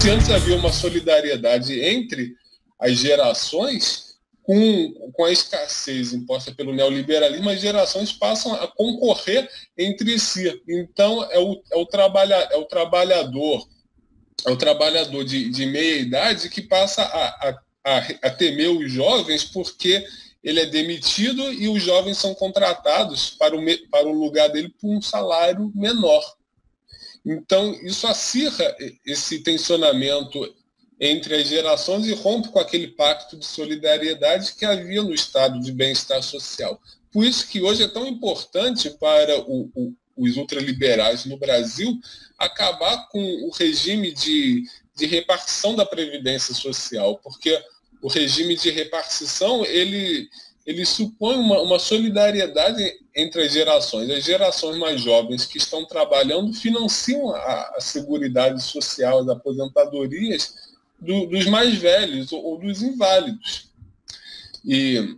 Se antes havia uma solidariedade entre as gerações, com a escassez imposta pelo neoliberalismo, as gerações passam a concorrer entre si. Então, é o trabalhador de meia-idade que passa a temer os jovens porque ele é demitido e os jovens são contratados para o lugar dele por um salário menor. Então, isso acirra esse tensionamento entre as gerações e rompe com aquele pacto de solidariedade que havia no estado de bem-estar social. Por isso que hoje é tão importante para os ultraliberais no Brasil acabar com o regime de repartição da Previdência Social, porque o regime de repartição ele supõe uma solidariedade entre as gerações. As gerações mais jovens que estão trabalhando financiam a Seguridade Social, as aposentadorias dos mais velhos ou dos inválidos. E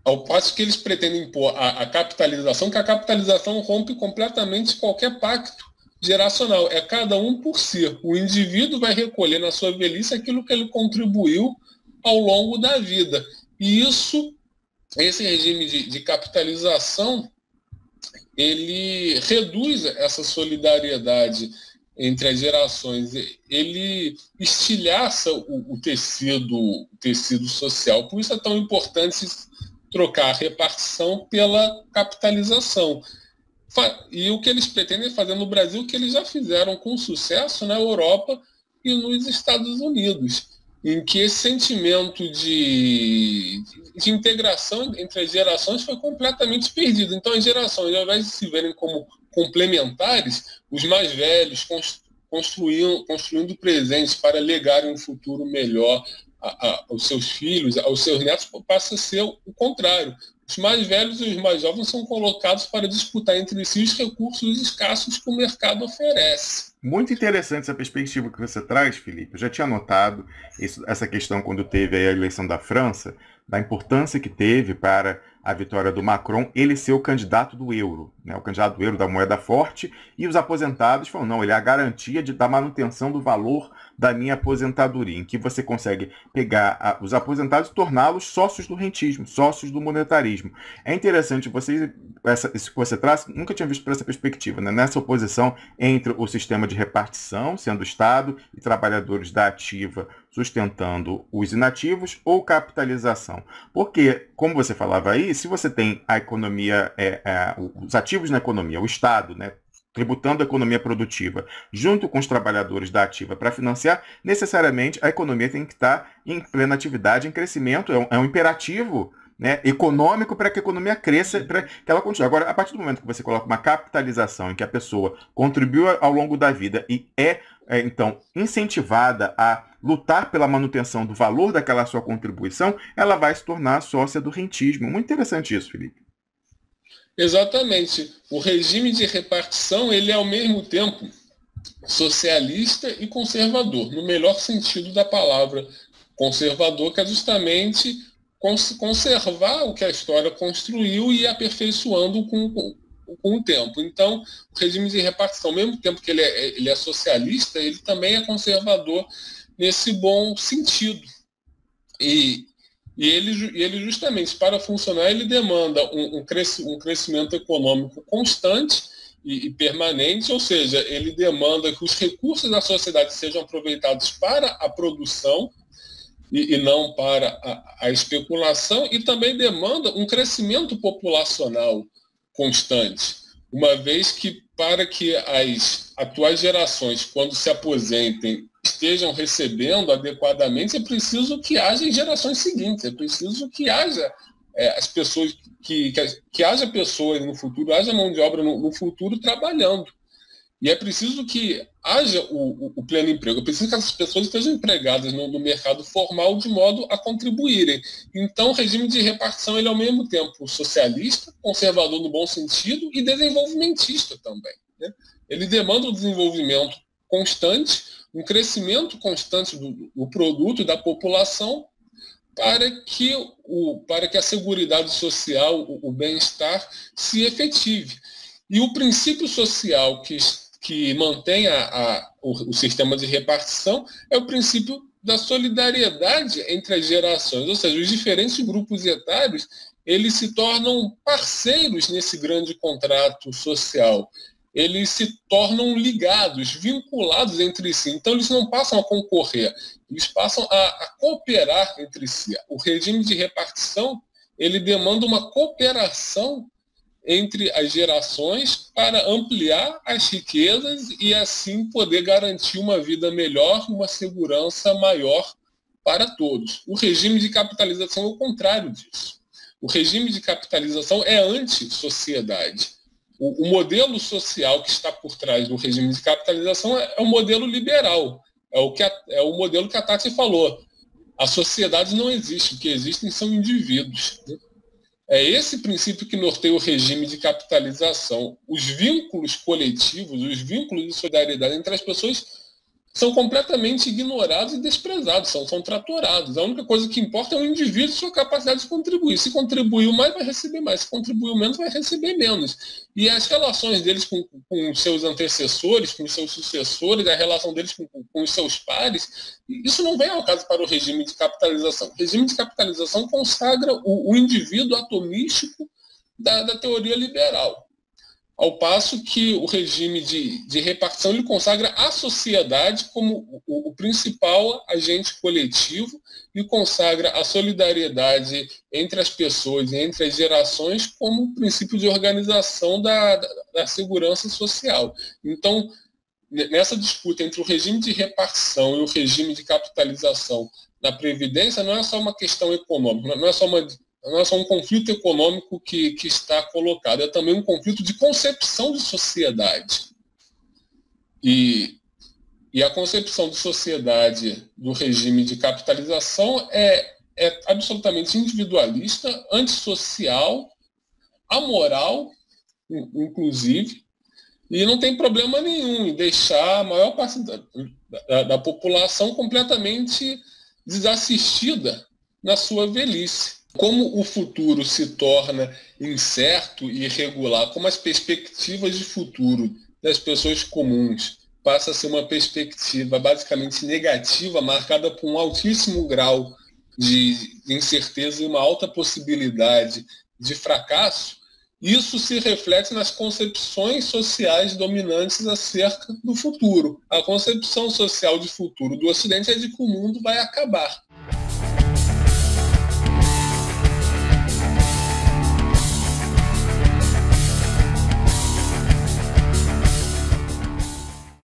ao passo que eles pretendem impor a capitalização, que a capitalização rompe completamente qualquer pacto geracional. É cada um por si. O indivíduo vai recolher na sua velhice aquilo que ele contribuiu ao longo da vida. E esse regime de capitalização, ele reduz essa solidariedade entre as gerações, ele estilhaça o tecido social. Por isso é tão importante trocar a repartição pela capitalização. E o que eles pretendem fazer no Brasil, o que eles já fizeram com sucesso na Europa e nos Estados Unidos, em que esse sentimento de integração entre as gerações foi completamente perdido. Então, as gerações, ao invés de se verem como complementares, os mais velhos construindo presentes para legarem um futuro melhor aos seus filhos, aos seus netos, passa a ser o contrário. Os mais velhos e os mais jovens são colocados para disputar entre si os recursos escassos que o mercado oferece. Muito interessante essa perspectiva que você traz, Felipe. Eu já tinha notado essa questão quando teve a eleição da França, da importância que teve para a vitória do Macron, ele ser o candidato do euro, né? O candidato do euro, da moeda forte, e os aposentados falam, não, ele é a garantia da manutenção do valor da minha aposentadoria, em que você consegue pegar os aposentados e torná-los sócios do rentismo, sócios do monetarismo. É interessante, isso que você traz, nunca tinha visto por essa perspectiva, né? Nessa oposição entre o sistema de repartição, sendo o Estado e trabalhadores da ativa sustentando os inativos, ou capitalização. Porque, como você falava aí, se você tem a economia, os ativos na economia, o Estado, né, tributando a economia produtiva, junto com os trabalhadores da ativa para financiar, necessariamente a economia tem que estar em plena atividade, em crescimento, é um imperativo, né, econômico para que a economia cresça, para que ela continue. Agora, a partir do momento que você coloca uma capitalização em que a pessoa contribuiu ao longo da vida e então, incentivada a lutar pela manutenção do valor daquela sua contribuição, ela vai se tornar sócia do rentismo. Muito interessante isso, Felipe. Exatamente. O regime de repartição, ele é ao mesmo tempo socialista e conservador, no melhor sentido da palavra. Conservador, que é justamente conservar o que a história construiu e ir aperfeiçoando com o tempo. Então, o regime de repartição, ao mesmo tempo que ele é socialista, ele também é conservador nesse bom sentido. E ele justamente, para funcionar, ele demanda um crescimento econômico constante e permanente, ou seja, ele demanda que os recursos da sociedade sejam aproveitados para a produção e não para a especulação, e também demanda um crescimento populacional constante, uma vez que para que as atuais gerações, quando se aposentem, estejam recebendo adequadamente, é preciso que haja gerações seguintes, é preciso que haja as pessoas, que haja pessoas no futuro, haja mão de obra no futuro trabalhando. E é preciso que haja o pleno emprego, é preciso que essas pessoas estejam empregadas no mercado formal de modo a contribuírem. Então, o regime de repartição ele é ao mesmo tempo socialista, conservador no bom sentido e desenvolvimentista também, né? Ele demanda o desenvolvimento constante, um crescimento constante do produto e da população para que a seguridade social, o bem-estar se efetive. E o princípio social que que mantém o sistema de repartição é o princípio da solidariedade entre as gerações, ou seja, os diferentes grupos etários eles se tornam parceiros nesse grande contrato social. Eles se tornam ligados, vinculados entre si. Então, eles não passam a concorrer, eles passam a cooperar entre si. O regime de repartição ele demanda uma cooperação entre as gerações para ampliar as riquezas e, assim, poder garantir uma vida melhor, uma segurança maior para todos. O regime de capitalização é o contrário disso. O regime de capitalização é anti-sociedade. O modelo social que está por trás do regime de capitalização é o modelo liberal. É o modelo que a Tati falou. A sociedade não existe, o que existem são indivíduos. É esse princípio que norteia o regime de capitalização. Os vínculos coletivos, os vínculos de solidariedade entre as pessoas são completamente ignorados e desprezados, são tratorados. A única coisa que importa é o indivíduo e sua capacidade de contribuir. Se contribuiu mais, vai receber mais. Se contribuiu menos, vai receber menos. E as relações deles com os seus antecessores, com os seus sucessores, a relação deles com os seus pares, isso não vem ao caso para o regime de capitalização. O regime de capitalização consagra o indivíduo atomístico da teoria liberal. Ao passo que o regime de repartição ele consagra a sociedade como o principal agente coletivo e consagra a solidariedade entre as pessoas e entre as gerações como princípio de organização da segurança social. Então, nessa disputa entre o regime de repartição e o regime de capitalização na Previdência, não é só uma questão econômica, não é só um conflito econômico que está colocado, é também um conflito de concepção de sociedade. E a concepção de sociedade do regime de capitalização é absolutamente individualista, antissocial, amoral, inclusive, e não tem problema nenhum em deixar a maior parte da população completamente desassistida na sua velhice. Como o futuro se torna incerto e irregular, como as perspectivas de futuro das pessoas comuns passa a ser uma perspectiva basicamente negativa, marcada por um altíssimo grau de incerteza e uma alta possibilidade de fracasso, isso se reflete nas concepções sociais dominantes acerca do futuro. A concepção social de futuro do Ocidente é de que o mundo vai acabar.